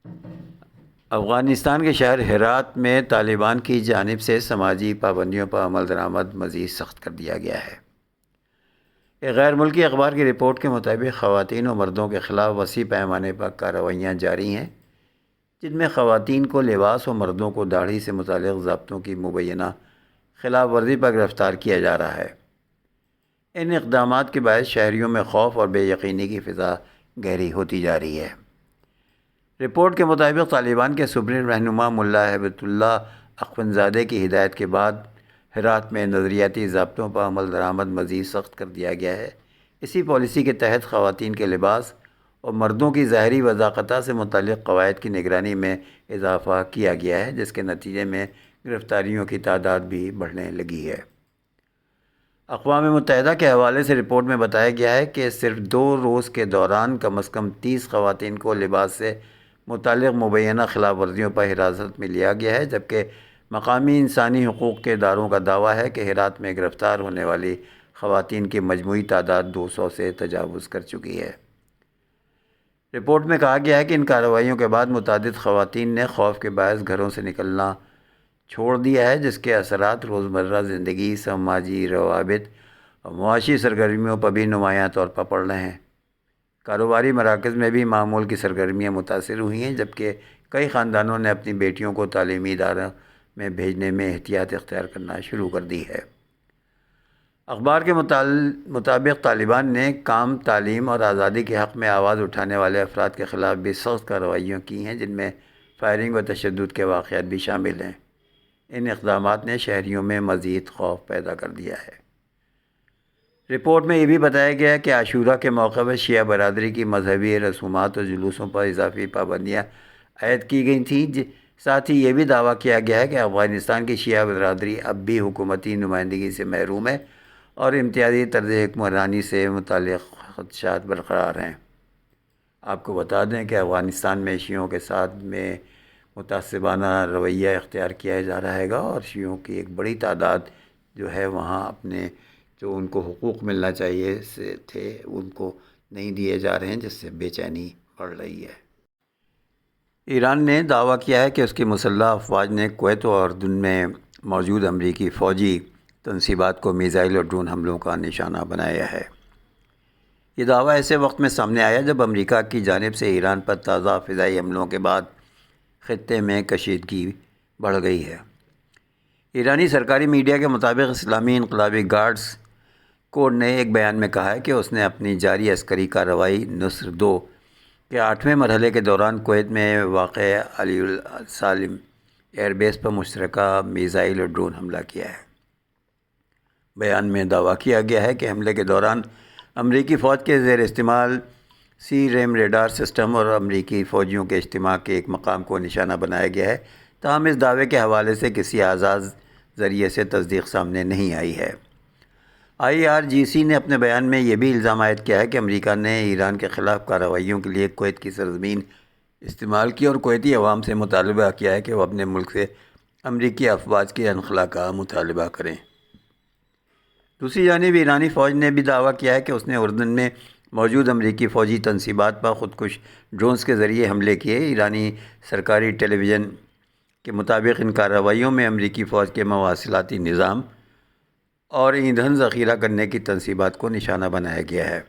افغانستان کے شہر ہرات میں طالبان کی جانب سے سماجی پابندیوں پر عمل درآمد مزید سخت کر دیا گیا ہے۔ ایک غیر ملکی اخبار کی رپورٹ کے مطابق خواتین و مردوں کے خلاف وسیع پیمانے پر کارروائیاں جاری ہیں، جن میں خواتین کو لباس و مردوں کو داڑھی سے متعلق ضابطوں کی مبینہ خلاف ورزی پر گرفتار کیا جا رہا ہے۔ ان اقدامات کے باعث شہریوں میں خوف اور بے یقینی کی فضا گہری ہوتی جا رہی ہے۔ رپورٹ کے مطابق طالبان کے سپریم رہنما ملا ہیبت اللہ اخونزادہ کی ہدایت کے بعد ہرات میں نظریاتی ضابطوں پر عمل درآمد مزید سخت کر دیا گیا ہے۔ اسی پالیسی کے تحت خواتین کے لباس اور مردوں کی ظاہری وضاحت سے متعلق قواعد کی نگرانی میں اضافہ کیا گیا ہے، جس کے نتیجے میں گرفتاریوں کی تعداد بھی بڑھنے لگی ہے۔ اقوام متحدہ کے حوالے سے رپورٹ میں بتایا گیا ہے کہ صرف 2 روز کے دوران کم از کم 30 خواتین کو لباس سے متعلق مبینہ خلاف ورزیوں پر حراست میں لیا گیا ہے، جبکہ مقامی انسانی حقوق کے اداروں کا دعویٰ ہے کہ ہرات میں گرفتار ہونے والی خواتین کی مجموعی تعداد 200 سے تجاوز کر چکی ہے۔ رپورٹ میں کہا گیا ہے کہ ان کارروائیوں کے بعد متعدد خواتین نے خوف کے باعث گھروں سے نکلنا چھوڑ دیا ہے، جس کے اثرات روزمرہ زندگی، سماجی روابط اور معاشی سرگرمیوں پر بھی نمایاں طور پر پڑ رہے ہیں۔ کاروباری مراکز میں بھی معمول کی سرگرمیاں متاثر ہوئی ہیں، جبکہ کئی خاندانوں نے اپنی بیٹیوں کو تعلیمی اداروں میں بھیجنے میں احتیاط اختیار کرنا شروع کر دی ہے۔ اخبار کے مطابق طالبان نے کام، تعلیم اور آزادی کے حق میں آواز اٹھانے والے افراد کے خلاف بھی سخت کارروائیاں کی ہیں، جن میں فائرنگ و تشدد کے واقعات بھی شامل ہیں۔ ان اقدامات نے شہریوں میں مزید خوف پیدا کر دیا ہے۔ رپورٹ میں یہ بھی بتایا گیا کہ عاشورہ کے موقع پر شیعہ برادری کی مذہبی رسومات اور جلوسوں پر اضافی پابندیاں عائد کی گئی تھیں۔ ساتھ ہی یہ بھی دعویٰ کیا گیا ہے کہ افغانستان کی شیعہ برادری اب بھی حکومتی نمائندگی سے محروم ہے اور امتیازی طرز حکمرانی سے متعلق خدشات برقرار ہیں۔ آپ کو بتا دیں کہ افغانستان میں شیعوں کے ساتھ میں متعصبانہ رویہ اختیار کیا جا رہا ہے اور شیعوں کی ایک بڑی تعداد جو ہے وہاں اپنے جو ان کو حقوق ملنا چاہیے تھے ان کو نہیں دیے جا رہے ہیں، جس سے بے چینی بڑھ رہی ہے۔ ایران نے دعویٰ کیا ہے کہ اس کی مسلح افواج نے کویت و اردن میں موجود امریکی فوجی تنصیبات کو میزائل اور ڈرون حملوں کا نشانہ بنایا ہے۔ یہ دعویٰ ایسے وقت میں سامنے آیا جب امریکہ کی جانب سے ایران پر تازہ فضائی حملوں کے بعد خطے میں کشیدگی بڑھ گئی ہے۔ ایرانی سرکاری میڈیا کے مطابق اسلامی انقلابی گارڈز کوڈ نے ایک بیان میں کہا ہے کہ اس نے اپنی جاری عسکری کارروائی نصر 2 کے 8ویں مرحلے کے دوران کویت میں واقع علی السالم ایئر بیس پر مشترکہ میزائل اور ڈرون حملہ کیا ہے۔ بیان میں دعویٰ کیا گیا ہے کہ حملے کے دوران امریکی فوج کے زیر استعمال سی ریم ریڈار سسٹم اور امریکی فوجیوں کے اجتماع کے ایک مقام کو نشانہ بنایا گیا ہے، تاہم اس دعوے کے حوالے سے کسی آزاد ذریعے سے تصدیق سامنے نہیں آئی ہے۔ IRGC نے اپنے بیان میں یہ بھی الزام عائد کیا ہے کہ امریکہ نے ایران کے خلاف کارروائیوں کے لیے کویت کی سرزمین استعمال کی اور کویتی عوام سے مطالبہ کیا ہے کہ وہ اپنے ملک سے امریکی افواج کے انخلا کا مطالبہ کریں۔ دوسری جانب ایرانی فوج نے بھی دعویٰ کیا ہے کہ اس نے اردن میں موجود امریکی فوجی تنصیبات پر خودکش ڈرونز کے ذریعے حملے کیے۔ ایرانی سرکاری ٹیلی ویژن کے مطابق ان کارروائیوں میں امریکی فوج کے مواصلاتی نظام اور ایندھن ذخیرہ کرنے کی تنصیبات کو نشانہ بنایا گیا ہے۔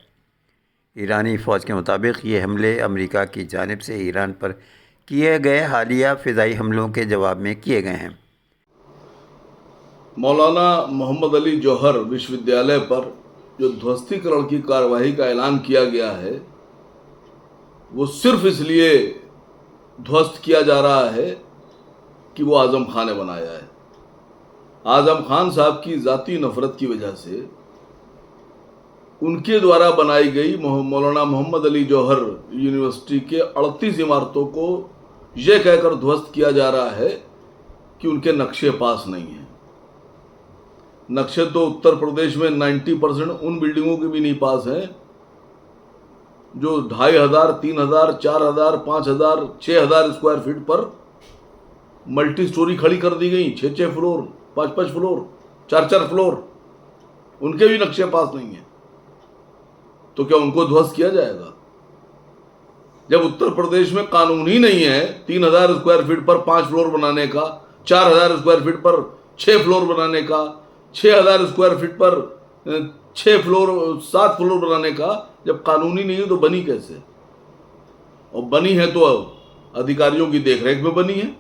ایرانی فوج کے مطابق یہ حملے امریکہ کی جانب سے ایران پر کیے گئے حالیہ فضائی حملوں کے جواب میں کیے گئے ہیں۔ مولانا محمد علی جوہر وشو ودیالیہ پر جو دھوستی کرن کی کارروائی کا اعلان کیا گیا ہے وہ صرف اس لیے دھوست کیا جا رہا ہے کہ وہ اعظم خان نے بنایا ہے۔ اعظم خان صاحب کی ذاتی نفرت کی وجہ سے ان کے دوارا بنائی گئی مولانا محمد علی جوہر یونیورسٹی کے 38 عمارتوں کو یہ کہہ کر دھوست کیا جا رہا ہے کہ ان کے نقشے پاس نہیں ہیں۔ نقشے تو اتر پردیش میں 90% ان بلڈنگوں کے بھی نہیں پاس ہیں جو 2500، 3000، 4000، 5000، 6000 اسکوائر فٹ پر ملٹی سٹوری کھڑی کر دی گئی، 6 فلور، 5 فلور، 4 فلور، ان کے بھی نقشے پاس نہیں ہیں، تو کیا ان کو دھوست کیا جائے گا؟ جب اتر پردیش میں قانون ہی نہیں ہے 3000 اسکوائر فٹ پر 5 فلور بنانے کا، 4000 اسکوائر فٹ پر 6 فلور بنانے کا، 6000 اسکوائر فٹ پر 7 فلور بنانے کا، جب قانون ہی نہیں ہے تو بنی کیسے؟ اور بنی ہے تو ادھیکاریوں کی دیکھ ریکھ میں بنی ہے.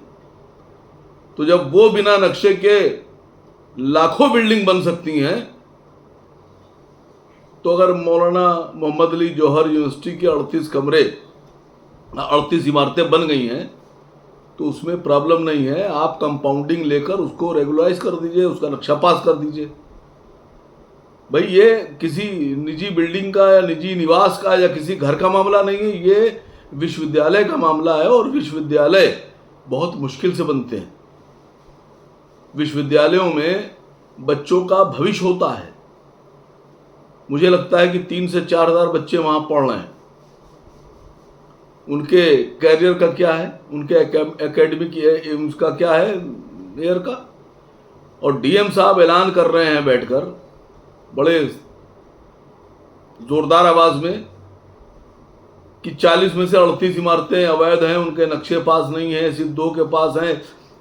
تو جب وہ بنا نقشے کے لاکھوں بلڈنگ بن سکتی ہیں، تو اگر مولانا محمد علی جوہر یونیورسٹی کے 38 عمارتیں بن گئی ہیں تو اس میں پرابلم نہیں ہے. آپ کمپاؤنڈنگ لے کر اس کو ریگولائز کر دیجئے، اس کا نقشہ پاس کر دیجئے. بھئی یہ کسی نجی بلڈنگ کا یا نجی نواس کا یا کسی گھر کا معاملہ نہیں ہے، یہ وشو ودیالیہ کا معاملہ ہے. اور وشو ودیالیہ بہت مشکل سے بنتے ہیں. وشو ودیالیوں میں بچوں کا بھوش ہوتا ہے. مجھے لگتا ہے کہ 3 سے 4 ہزار بچے وہاں پڑھ رہے ہیں. ان کے کیریئر کا کیا ہے، ان کے اکیڈمک اس کا کیا ہے ایئر کا. اور ڈی ایم صاحب اعلان کر رہے ہیں بیٹھ کر بڑے زوردار آواز میں کہ 40 میں سے 38 عمارتیں اویدھ ہیں، ان کے نقشے پاس نہیں ہیں، صرف 2 کے پاس ہیں،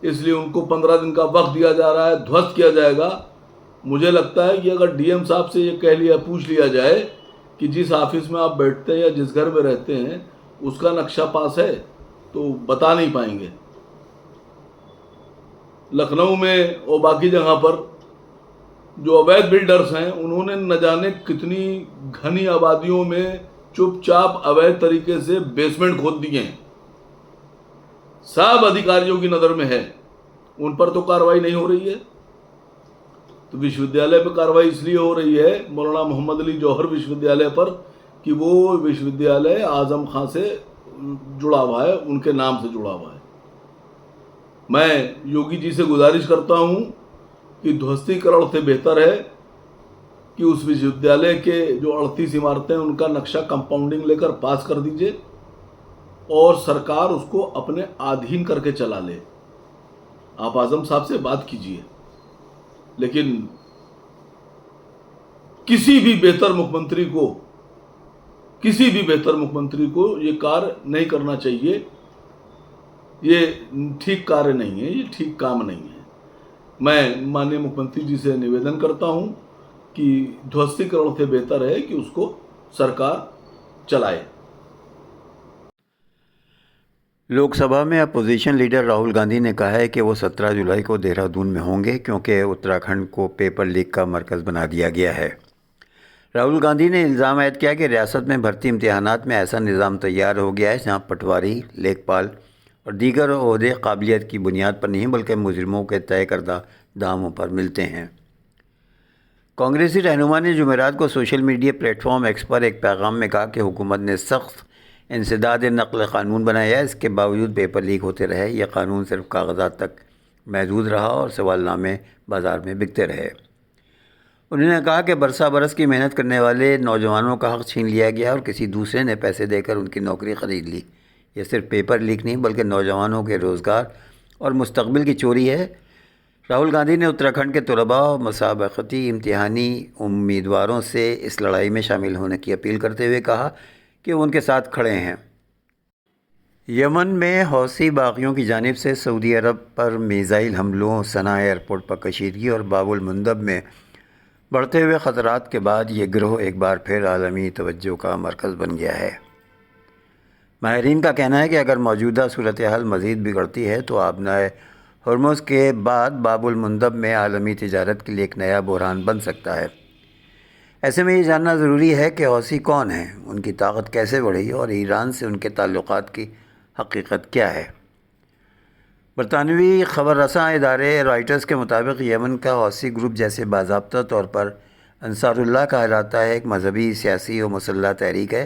اس لیے ان کو 15 دن کا وقت دیا جا رہا ہے، دھوست کیا جائے گا. مجھے لگتا ہے کہ اگر ڈی ایم صاحب سے یہ پوچھ لیا جائے کہ جس آفس میں آپ بیٹھتے ہیں یا جس گھر میں رہتے ہیں اس کا نقشہ پاس ہے تو بتا نہیں پائیں گے. لکھنؤ میں اور باقی جگہ پر جو اویدھ بلڈرز ہیں انہوں نے نہ جانے کتنی گھنی آبادیوں میں چپ چاپ اویدھ طریقے سے بیسمنٹ کھود دیے ہیں. سب ادھیکاریوں کی نظر میں ہے، ان پر تو کارروائی نہیں ہو رہی ہے. تو وشو ودیالیہ پہ کارروائی اس لیے ہو رہی ہے، مولانا محمد علی جوہر وشو ودیالیہ پر، کہ وہ وشو ودیالیہ اعظم خان سے جڑا ہوا ہے، ان کے نام سے جڑا ہوا ہے. میں یوگی جی سے گزارش کرتا ہوں کہ دھوستی کرڑ سے بہتر ہے کہ اس وشو ودیالیہ کے جو 38 عمارتیں ان کا نقشہ کمپاؤنڈنگ لے کر پاس کر دیجئے اور سرکار اس کو اپنے آدھین کر کے چلا لے. آپ اعظم صاحب سے بات کیجئے. لیکن کسی بھی بہتر مکھمنتری کو یہ کار نہیں کرنا چاہیے. یہ ٹھیک کار نہیں ہے، یہ ٹھیک کام نہیں ہے. میں ماننیہ مکھمنتری جی سے نویدن کرتا ہوں کہ دھوستی کرڑ سے بہتر ہے کہ اس کو سرکار چلائے. لوک سبھا میں اپوزیشن لیڈر راہل گاندھی نے کہا ہے کہ وہ 17 جولائی کو دہرادون میں ہوں گے کیونکہ اتراکھنڈ کو پیپر لیک کا مرکز بنا دیا گیا ہے. راہل گاندھی نے الزام عائد کیا کہ ریاست میں بھرتی امتحانات میں ایسا نظام تیار ہو گیا ہے جہاں پٹواری، لیکپال اور دیگر عہدے قابلیت کی بنیاد پر نہیں بلکہ مجرموں کے طے کردہ داموں پر ملتے ہیں. کانگریسی رہنما نے جمعرات کو social media platform X پر ایک پیغام میں کہا کہ حکومت نے سخت انسداد نقل قانون بنایا ہے، اس کے باوجود پیپر لیک ہوتے رہے. یہ قانون صرف کاغذات تک محدود رہا اور سوال نامے بازار میں بکتے رہے. انہوں نے کہا کہ برسہ برس کی محنت کرنے والے نوجوانوں کا حق چھین لیا گیا اور کسی دوسرے نے پیسے دے کر ان کی نوکری خرید لی. یہ صرف پیپر لیک نہیں بلکہ نوجوانوں کے روزگار اور مستقبل کی چوری ہے. راہل گاندھی نے اتراکھنڈ کے طلباء اور مسابقتی امتحانی امیدواروں سے اس لڑائی میں شامل ہونے کی اپیل کرتے ہوئے کہا کہ وہ ان کے ساتھ کھڑے ہیں. یمن میں حوثی باغیوں کی جانب سے سعودی عرب پر میزائل حملوں، صنعاء ایئرپورٹ پر کشیدگی اور باب المندب میں بڑھتے ہوئے خطرات کے بعد یہ گروہ ایک بار پھر عالمی توجہ کا مرکز بن گیا ہے. ماہرین کا کہنا ہے کہ اگر موجودہ صورتحال مزید بگڑتی ہے تو آبنائے ہرمز کے بعد باب المندب میں عالمی تجارت کے لیے ایک نیا بحران بن سکتا ہے. ایسے میں یہ جاننا ضروری ہے کہ حوثی کون ہیں، ان کی طاقت کیسے بڑھی اور ایران سے ان کے تعلقات کی حقیقت کیا ہے. برطانوی خبر رساں ادارے رائٹرز کے مطابق یمن کا حوثی گروپ جیسے باضابطہ طور پر انصار اللہ کہلاتا ہے ایک مذہبی، سیاسی اور مسلح تحریک ہے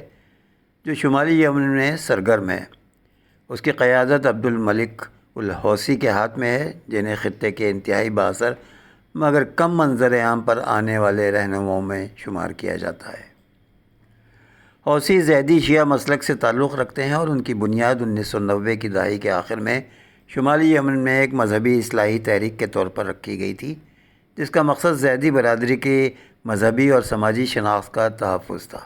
جو شمالی یمن میں سرگرم ہے. اس کی قیادت عبد الملک الحوثی کے ہاتھ میں ہے، جنہیں خطے کے انتہائی بااثر مگر کم منظر عام پر آنے والے رہنماؤں میں شمار کیا جاتا ہے. حوثی زیدی شیعہ مسلک سے تعلق رکھتے ہیں اور ان کی بنیاد 1990 کی دہائی کے آخر میں شمالی یمن میں ایک مذہبی اصلاحی تحریک کے طور پر رکھی گئی تھی جس کا مقصد زیدی برادری کی مذہبی اور سماجی شناخت کا تحفظ تھا.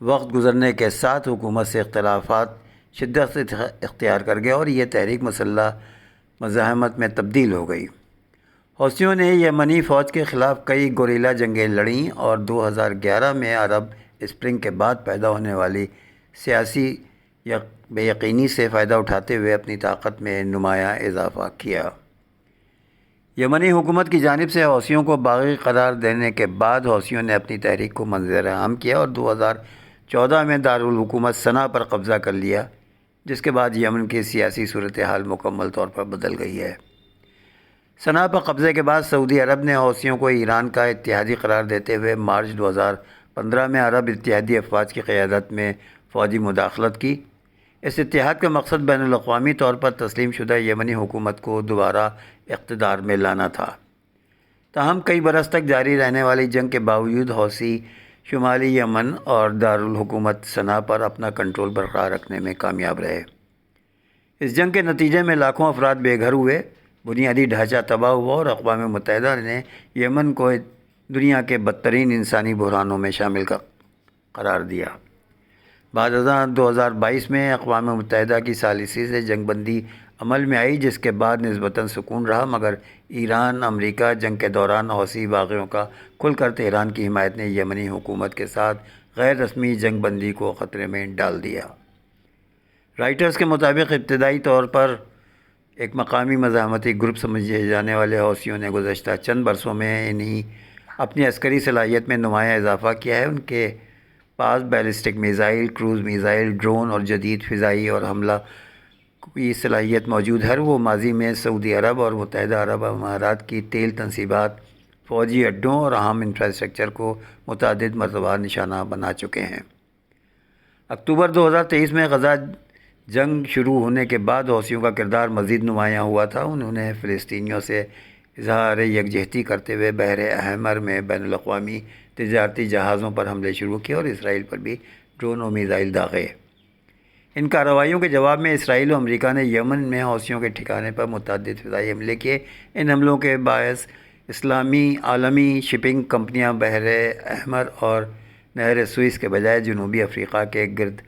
وقت گزرنے کے ساتھ حکومت سے اختلافات شدت سے اختیار کر گئے اور یہ تحریک مسلح مزاحمت میں تبدیل ہو گئی۔ حوثیوں نے یمنی فوج کے خلاف کئی گوریلا جنگیں لڑیں اور 2011 میں عرب اسپرنگ کے بعد پیدا ہونے والی سیاسی بے یقینی سے فائدہ اٹھاتے ہوئے اپنی طاقت میں نمایاں اضافہ کیا۔ یمنی حکومت کی جانب سے حوثیوں کو باغی قرار دینے کے بعد حوثیوں نے اپنی تحریک کو منظر عام کیا اور 2014 میں دارالحکومت صنعا پر قبضہ کر لیا، جس کے بعد یمن کی سیاسی صورتحال مکمل طور پر بدل گئی ہے۔ صنعا پر قبضے کے بعد سعودی عرب نے حوثیوں کو ایران کا اتحادی قرار دیتے ہوئے مارچ 2015 میں عرب اتحادی افواج کی قیادت میں فوجی مداخلت کی۔ اس اتحاد کا مقصد بین الاقوامی طور پر تسلیم شدہ یمنی حکومت کو دوبارہ اقتدار میں لانا تھا۔ تاہم کئی برس تک جاری رہنے والی جنگ کے باوجود حوثی شمالی یمن اور دارالحکومت صنعا پر اپنا کنٹرول برقرار رکھنے میں کامیاب رہے۔ اس جنگ کے نتیجے میں لاکھوں افراد بے گھر ہوئے، بنیادی ڈھانچہ تباہ ہوا اور اقوام متحدہ نے یمن کو دنیا کے بدترین انسانی بحرانوں میں شامل قرار دیا۔ بعد ازاں 2022 میں اقوام متحدہ کی ثالثی سے جنگ بندی عمل میں آئی، جس کے بعد نسبتاً سکون رہا، مگر ایران امریکہ جنگ کے دوران حوثی باغیوں کا کھل کر تہران کی حمایت نے یمنی حکومت کے ساتھ غیر رسمی جنگ بندی کو خطرے میں ڈال دیا۔ رائٹرز کے مطابق ابتدائی طور پر ایک مقامی مزاحمتی گروپ سمجھے جانے والے حوثیوں نے گزشتہ چند برسوں میں اپنی عسکری صلاحیت میں نمایاں اضافہ کیا ہے۔ ان کے پاس ballistic missile, cruise missile, drone اور جدید فضائی اور حملہ کی صلاحیت موجود ہے۔ وہ ماضی میں سعودی عرب اور متحدہ عرب امارات کی تیل تنصیبات، فوجی اڈوں اور اہم انفراسٹرکچر کو متعدد مرتبہ نشانہ بنا چکے ہیں۔ اکتوبر 2023 میں غزہ جنگ شروع ہونے کے بعد حوثیوں کا کردار مزید نمایاں ہوا تھا۔ انہوں نے فلسطینیوں سے اظہار یکجہتی کرتے ہوئے بحر احمر میں بین الاقوامی تجارتی جہازوں پر حملے شروع کیے اور اسرائیل پر بھی ڈرون اور میزائل داغے۔ ان کارروائیوں کے جواب میں اسرائیل و امریکہ نے یمن میں حوثیوں کے ٹھکانے پر متعدد فضائی حملے کیے۔ ان حملوں کے باعث عالمی شپنگ کمپنیاں بحر احمر اور نہر سوئس کے بجائے جنوبی افریقہ کے گرد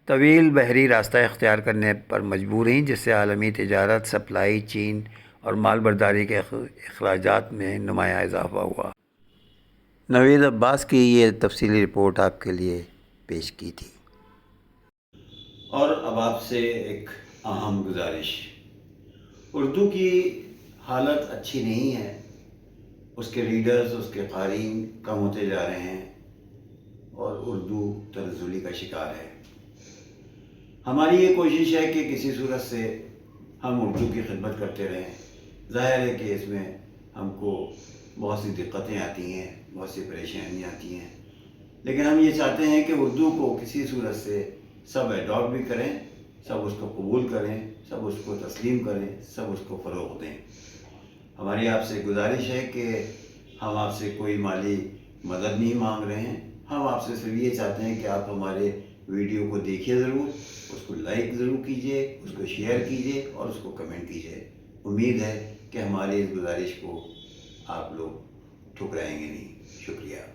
طویل بحری راستہ اختیار کرنے پر مجبور ہیں، جس سے عالمی تجارت، سپلائی چین اور مال برداری کے اخراجات میں نمایاں اضافہ ہوا۔ نوید عباس کی یہ تفصیلی رپورٹ آپ کے لیے پیش کی تھی۔ اور اب آپ سے ایک اہم گزارش، اردو کی حالت اچھی نہیں ہے، اس کے ریڈرز، اس کے قارئین کم ہوتے جا رہے ہیں اور اردو تنزلی کا شکار ہے۔ ہماری یہ کوشش ہے کہ کسی صورت سے ہم اردو کی خدمت کرتے رہیں۔ ظاہر ہے کہ اس میں ہم کو بہت سی دقتیں آتی ہیں، بہت سی پریشانیاں آتی ہیں، لیکن ہم یہ چاہتے ہیں کہ اردو کو کسی صورت سے سب ایڈاپٹ بھی کریں، سب اس کو قبول کریں، سب اس کو تسلیم کریں، سب اس کو فروغ دیں۔ ہماری آپ سے گزارش ہے کہ ہم آپ سے کوئی مالی مدد نہیں مانگ رہے ہیں، ہم آپ سے صرف یہ چاہتے ہیں کہ آپ ہمارے ویڈیو کو دیکھیے ضرور، اس کو لائک ضرور کیجیے، اس کو شیئر کیجیے اور اس کو کمنٹ کیجیے۔ امید ہے کہ ہماری اس گزارش کو آپ لوگ ٹھکرائیں گے نہیں۔ شکریہ۔